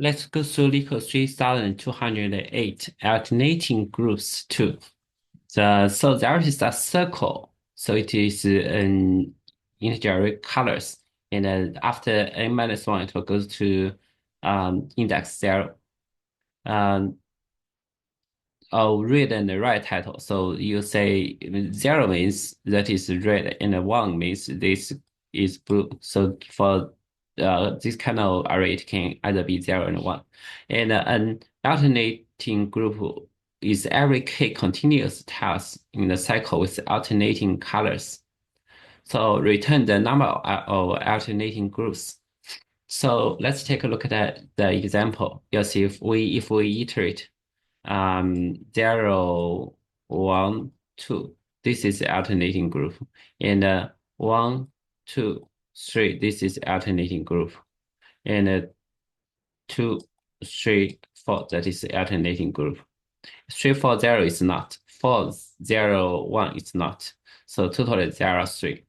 let's go through LeetCode 3208 alternating groups too. So there is a circle. So it is an integer colors. And then after n minus 1, it will go to index 0. Um, read and write title. So you say 0 means that is red, and 1 means this is blue. So for this kind of array, it can either be 0 and 1. And an alternating group is every k continuous task in the cycle with alternating colors. So return the number of alternating groups. So let's take a look at the example. You'll see if we iterate 0, 1, 2. This is the alternating group. And 1, 2, 3. This is alternating group. And 2, 3, 4. That is the alternating group. 3, 4, 0 is not. 4, 0, 1 is not. So totally 0, 3.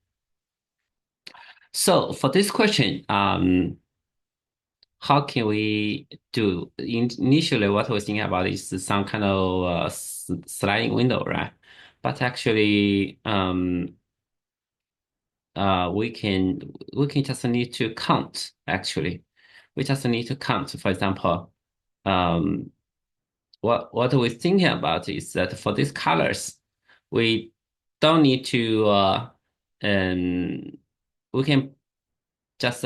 So for this question, how can we do? Initially, what we're thinking about is some kind of sliding window, right? But actually, we can just need to count. Actually, we just need to count. For example, um, what we're thinking about is that for these colors, we don't need to we can just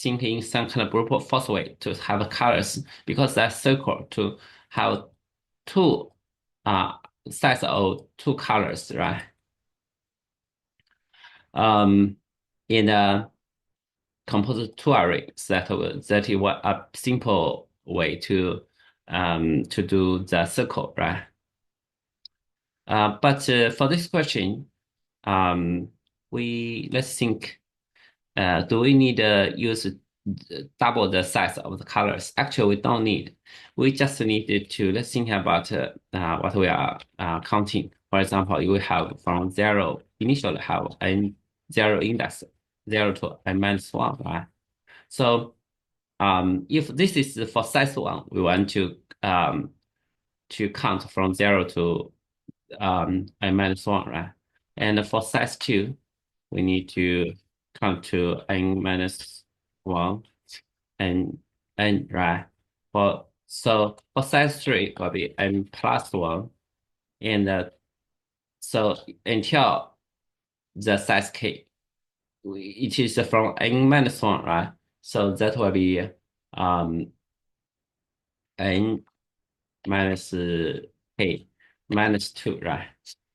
think in some kind of brute force way to have colors because that circle to have two uh sets of two colors, right? Um, in a composite two arrays that is what a simple way to do the circle, right? But for this question, um, we let's think. Do we need to use double the size of the colors? Actually, we don't need. We just need to let's think about what we are counting. For example, you will have from zero initially have n zero index 0 to n minus 1, right? So if this is for size 1, we want to count from 0 to n minus 1, right? And for size 2, we need to count to n minus 1 and n, right? For size 3 will be n plus 1. And so until the size k, it is from n minus 1, right? So that will be um n minus k minus 2, right?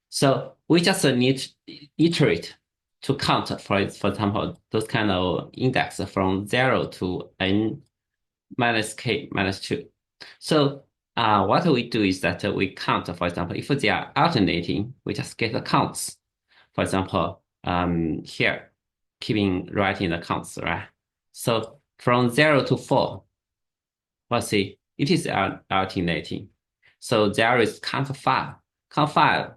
So we just need to iterate to count, for example, those kind of index from 0 to n minus k minus 2. So what we do is that we count, for example, if they are alternating, we just get the counts. For example, here, keeping writing the counts, right? So from 0 to 4, let's see, it is alternating. So there is count 5. Count 5,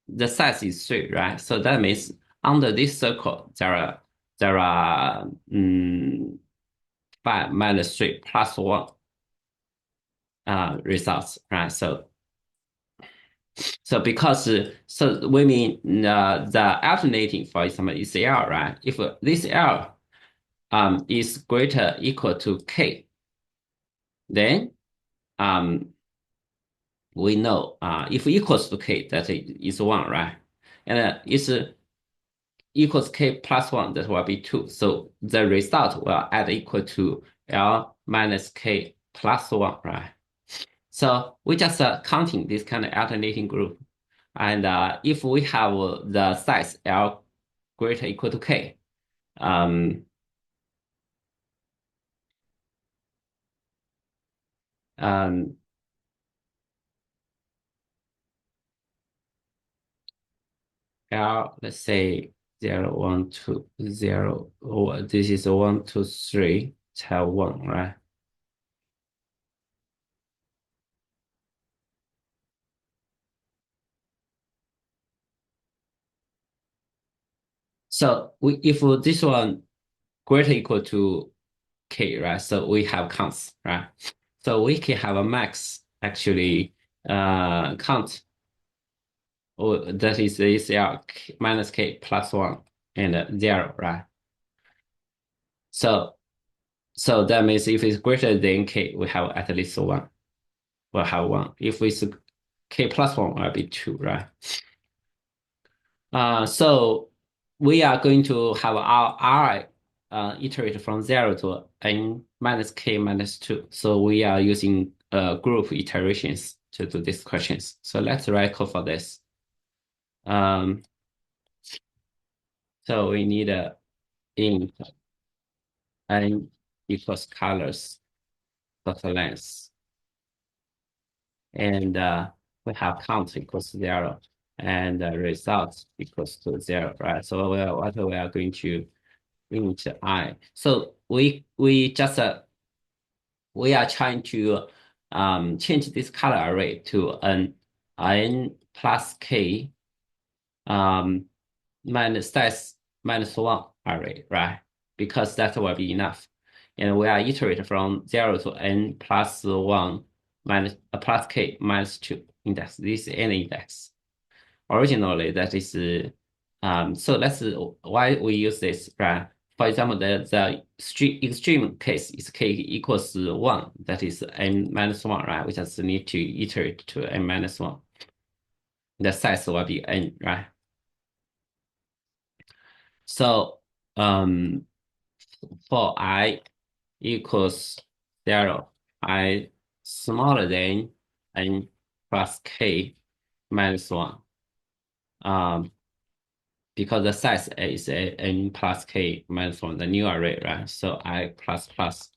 the size is 3, right? So that means under this circle, there are 5 minus 3 plus 1 results, right? So because so we mean the alternating, for example, is L, right? If this L is greater equal to K, then um we know if equals to K, that is 1, right? And it's equals K plus 1, that will be 2. So the result will add equal to L minus K plus 1, right? So we just counting this kind of alternating group. And if we have the size L greater equal to K, um, um, L, let's say 0, 1, 2, 0, or this is 1, 2, 3, have 1, right? So if this one greater equal to K, right? So we have counts, right? So we can have a max actually count, or that is ACL minus k plus 1 and 0, right? So that means if it's greater than k, we have at least 1. We'll have 1. If it's k plus 1, will be 2, right? So we are going to have our R iterate from 0 to n minus k minus 2. So we are using group iterations to do these questions. So let's write code for this. Um, so we need a int n equals colors dot length, and we have count equals 0, and result equals to 0, right? So what we are going to int I. So we just we are trying to change this color array to an n plus k minus size minus 1 array, right? Because that will be enough. And we are iterate from 0 to n plus 1 minus plus k minus 2 index. This is any index. Originally, that is so that's why we use this, right? For example, the extreme case is k equals 1, that is n minus 1, right? We just need to iterate to n minus 1. The size will be n, right? So for I equals 0, I smaller than n plus k minus 1. Because the size is n plus k minus 1, the new array, right? So I plus plus.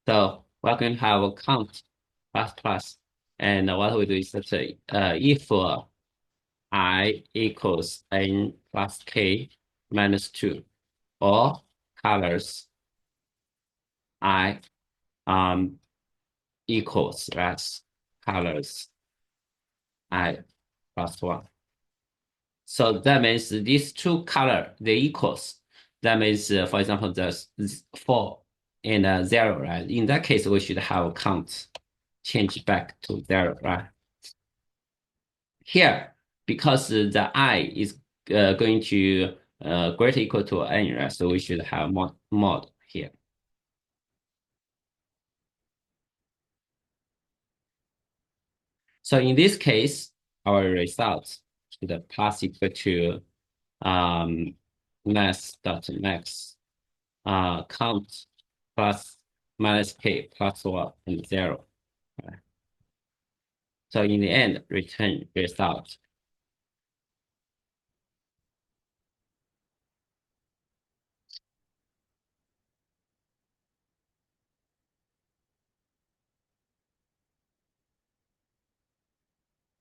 So we're going to have a count plus plus. And what we do is that if I equals n plus k minus 2, or colors I equals, right? Colors I plus 1. So that means these two color, they equals. That means, for example, the 4 and 0, right? In that case, we should have count change back to 0, right? Here, because the I is going to greater equal to n, right? So we should have mod here. So in this case, our results should plus equal to um, max count plus minus k plus 1 and 0. Right? So in the end, return result.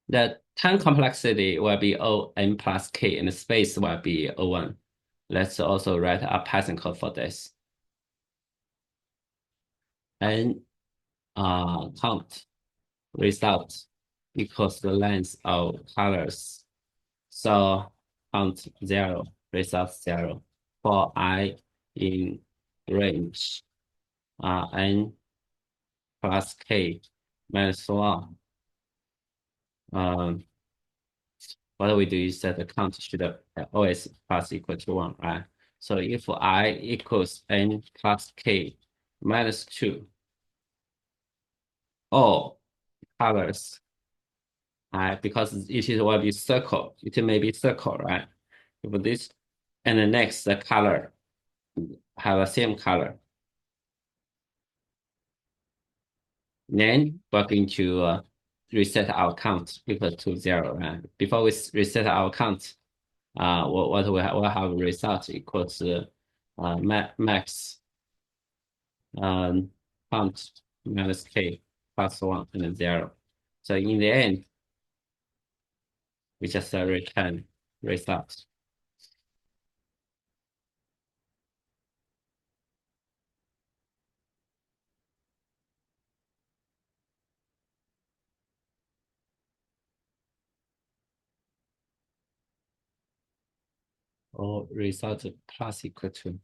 The time complexity will be O n plus k, and the space will be O1. Let's also write a Python code for this. N count result equals the length of colors. So count 0, result 0. For I in range n plus k minus 1. Um, what we do is that the count should always plus equal to 1, right? So if I equals n plus k minus 2, all colors, because it is will be circle, it may be circle, right? If this and the next the color have the same color, then we're going to reset our count equal to 0, right? Before we reset our count, what we'll have result equals max count minus k plus 1 and 0. So in the end, we just return result. Or result plus equal to